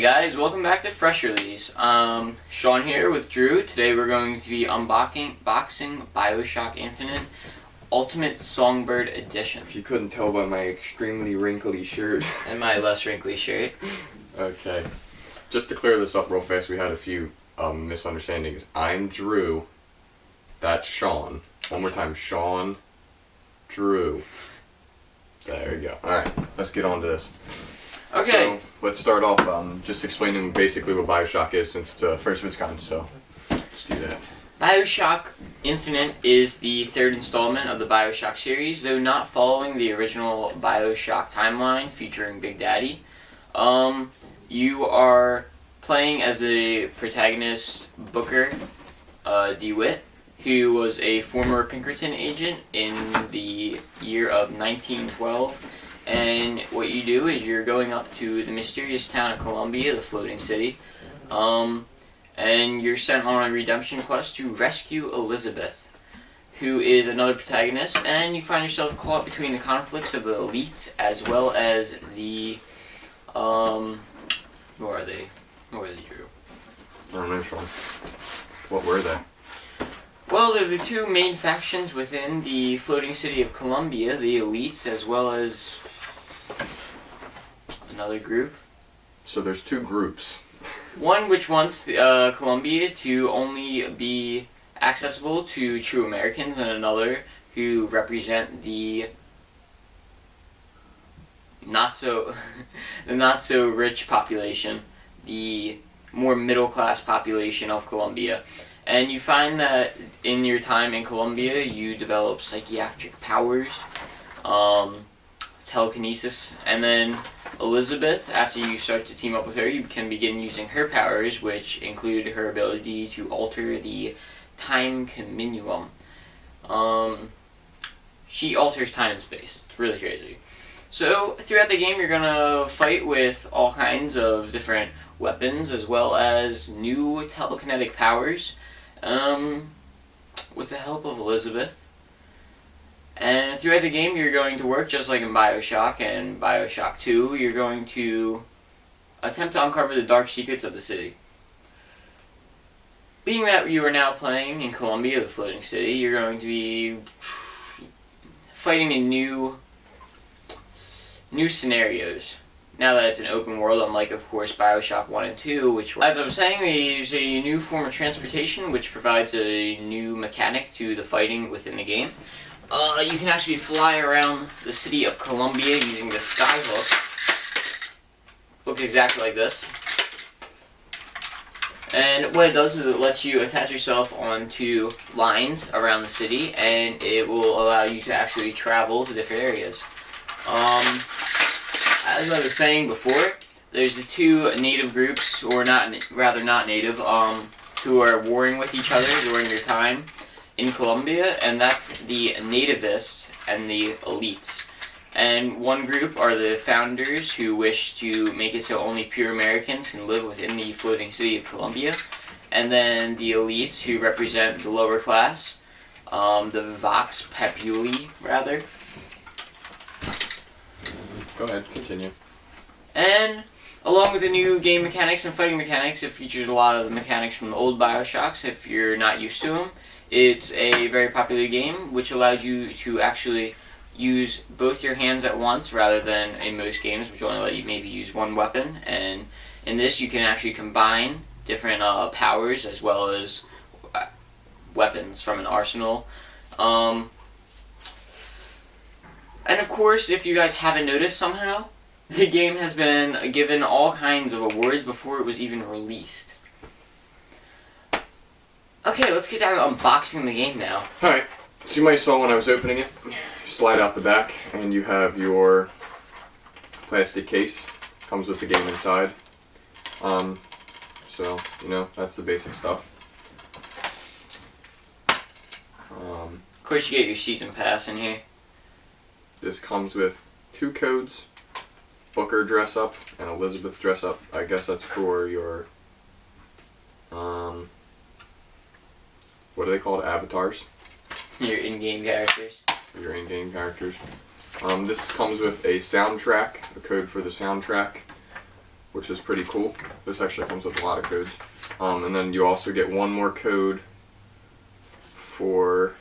guys, welcome back to Fresh Release. Sean here with Drew. Today we're going to be boxing Bioshock Infinite Ultimate Songbird Edition. If you couldn't tell by my extremely wrinkly shirt. And my less wrinkly shirt. Okay. Just to clear this up real fast, we had a few misunderstandings. I'm Drew. That's Sean. One more time. Sean. Drew. There you go. Alright, let's get on to this. Okay. So, let's start off just explaining basically what Bioshock is, since it's first of its kind, so let's do that. Bioshock Infinite is the third installment of the Bioshock series, though not following the original Bioshock timeline featuring Big Daddy. You are playing as the protagonist, Booker DeWitt, who was a former Pinkerton agent in the year of 1912. And what you do is you're going up to the mysterious town of Columbia, the floating city, and you're sent on a redemption quest to rescue Elizabeth, who is another protagonist, and you find yourself caught between the conflicts of the elites as well as the, who are they? Who are they, Drew? I don't know, Sean. What were they? Well, they're the two main factions within the floating city of Columbia, the elites as well as another group. So there's two groups. One which wants Columbia to only be accessible to true Americans, and another who represent the not so rich population, the more middle class population of Columbia. And you find that in your time in Columbia, you develop psychiatric powers, telekinesis, and then Elizabeth, after you start to team up with her, you can begin using her powers, which include her ability to alter the time continuum. She alters time and space. It's really crazy. So, throughout the game, you're gonna fight with all kinds of different weapons, as well as new telekinetic powers, with the help of Elizabeth. And throughout the game, you're going to work just like in Bioshock and Bioshock 2. You're going to attempt to uncover the dark secrets of the city. Being that you are now playing in Columbia, the floating city, you're going to be fighting in new scenarios. Now that it's an open world, unlike, of course, Bioshock 1 and 2, which, as I was saying, there's a new form of transportation which provides a new mechanic to the fighting within the game. You can actually fly around the city of Columbia using the skyhook. Looks exactly like this. And what it does is it lets you attach yourself onto lines around the city, and it will allow you to actually travel to different areas. As I was saying before, there's the two native groups, or not native, who are warring with each other during their time in Columbia, and that's the nativists and the elites. And one group are the founders, who wish to make it so only pure Americans can live within the floating city of Columbia. And then the elites, who represent the lower class, the Vox Populi, rather. Go ahead, continue. And along with the new game mechanics and fighting mechanics, it features a lot of the mechanics from the old Bioshocks if you're not used to them. It's a very popular game which allows you to actually use both your hands at once rather than in most games which only let you maybe use one weapon. And in this you can actually combine different powers as well as weapons from an arsenal. And of course, if you guys haven't noticed somehow, the game has been given all kinds of awards before it was even released. Okay, let's get down to unboxing the game now. Alright, so you might saw when I was opening it, you slide out the back and you have your plastic case. Comes with the game inside. So, you know, that's the basic stuff. Of course you get your season pass in here. This comes with two codes. Booker dress up and Elizabeth dress up. I guess that's for your what are they called? Avatars? Your in-game characters. Your in-game characters. This comes with a soundtrack, a code for the soundtrack. which is pretty cool. This actually comes with a lot of codes. And then you also get one more code for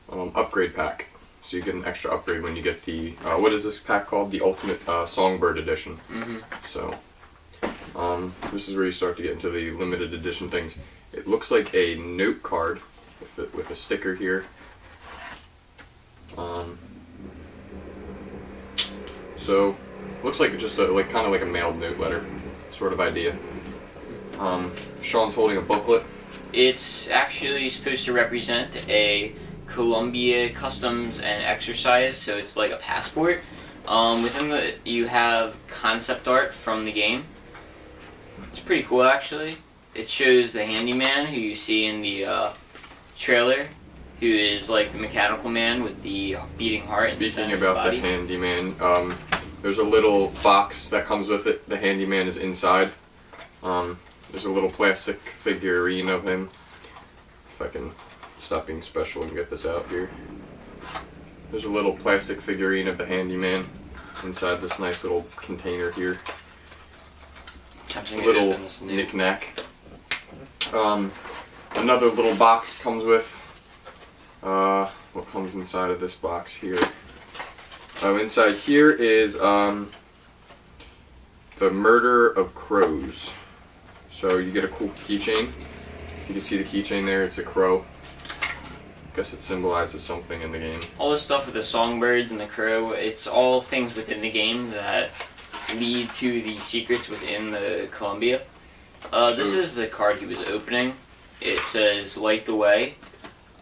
upgrade pack. So you get an extra upgrade when you get the, what is this pack called? The Ultimate Songbird Edition. So this is where you start to get into the limited edition things. It looks like a note card with a sticker here. So looks like just kind of like a mailed note letter sort of idea. Sean's holding a booklet. It's actually supposed to represent a Columbia Customs and Exercise, so it's like a passport. Within you have concept art from the game. It's pretty cool, actually. It shows the handyman who you see in the trailer, who is like the mechanical man with the beating heart. Speaking about the handyman, there's a little box that comes with it. The handyman is inside. There's a little plastic figurine of him. If I can stop being special and get this out here. There's a little plastic figurine of the handyman inside this nice little container here. Little knick-knack. Another little box comes with, what comes inside of this box here? Inside here is the Murder of Crows. So you get a cool keychain. You can see the keychain there, it's a crow. I guess it symbolizes something in the game. All this stuff with the songbirds and the crow, it's all things within the game that lead to the secrets within the Columbia. This is the card he was opening. It says "Light the Way,"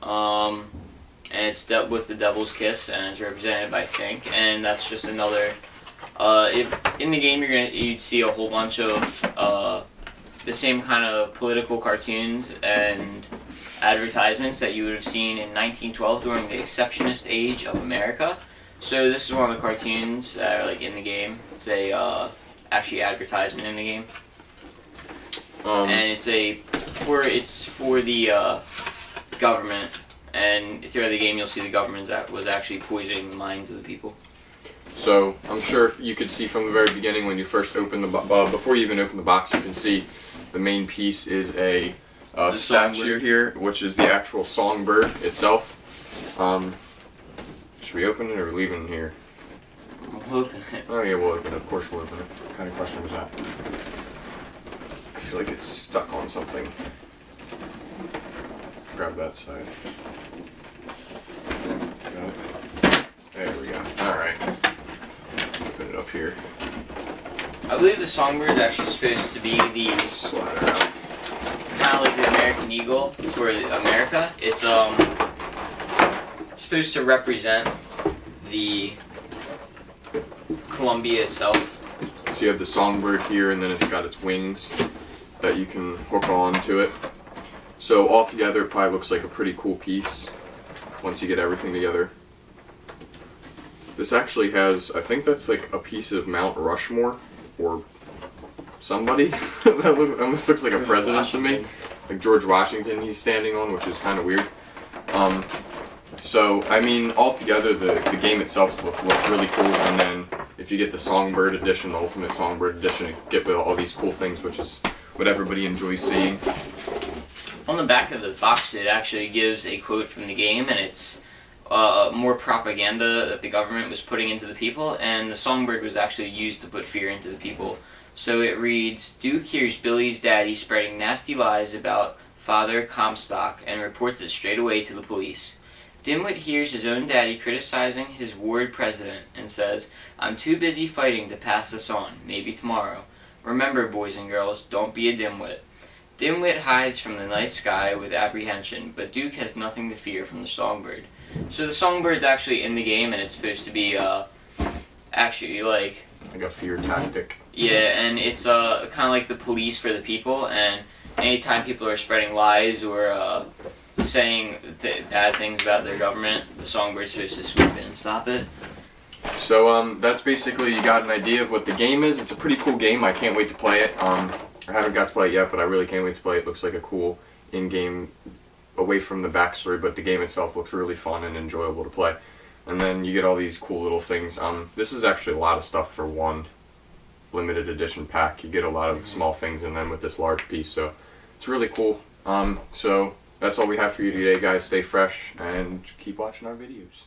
and it's dealt with the Devil's Kiss, and it's represented by Fink, and that's just another. If in the game you'd see a whole bunch of the same kind of political cartoons and advertisements that you would have seen in 1912 during the exceptionist age of America. So this is one of the cartoons that are like in the game. It's a actually advertisement in the game, and it's for the government. And throughout the game, you'll see the government that was actually poisoning the minds of the people. So I'm sure you could see from the very beginning when you first open the before you even open the box, you can see the main piece is a statue here, which is the actual songbird itself. Should we open it or leave it in here? We'll open it. Oh yeah, we'll open it. Of course we'll open it. What kind of question was that? I feel like it's stuck on something. Grab that side. Got it? There we go. Alright. Open it up here. I believe the songbird is actually supposed to be the Slide it out. kind of like the American eagle for America. It's supposed to represent the Columbia itself. So you have the songbird here, and then it's got its wings that you can hook on to it. So altogether, it probably looks like a pretty cool piece once you get everything together. This actually has, I think that's like a piece of Mount Rushmore, or somebody. That almost looks like a president to me. Like George Washington he's standing on, which is kind of weird. So, I mean, altogether, the game itself looks really cool, and then if you get the Songbird Edition, the Ultimate Songbird Edition, you get all these cool things, which is what everybody enjoys seeing. On the back of the box, it actually gives a quote from the game, and it's more propaganda that the government was putting into the people, and the songbird was actually used to put fear into the people. So it reads, "Duke hears Billy's daddy spreading nasty lies about Father Comstock and reports it straight away to the police. Dimwit hears his own daddy criticizing his ward president and says, 'I'm too busy fighting to pass this on, maybe tomorrow. Remember, boys and girls, don't be a dimwit.' Dimwit hides from the night sky with apprehension, but Duke has nothing to fear from the songbird." So the songbird's actually in the game, and it's supposed to be actually like a fear tactic. Yeah, and it's kind of like the police for the people, and anytime people are spreading lies or saying bad things about their government, the songbird's supposed to swoop in and stop it. So that's basically, you got an idea of what the game is. It's a pretty cool game. I can't wait to play it. I haven't got to play it yet, but I really can't wait to play it. It looks like a cool in-game, away from the backstory, but the game itself looks really fun and enjoyable to play. And then you get all these cool little things. This is actually a lot of stuff for one limited edition pack. You get a lot of small things in them with this large piece, so it's really cool. So that's all we have for you today, guys. Stay fresh and keep watching our videos.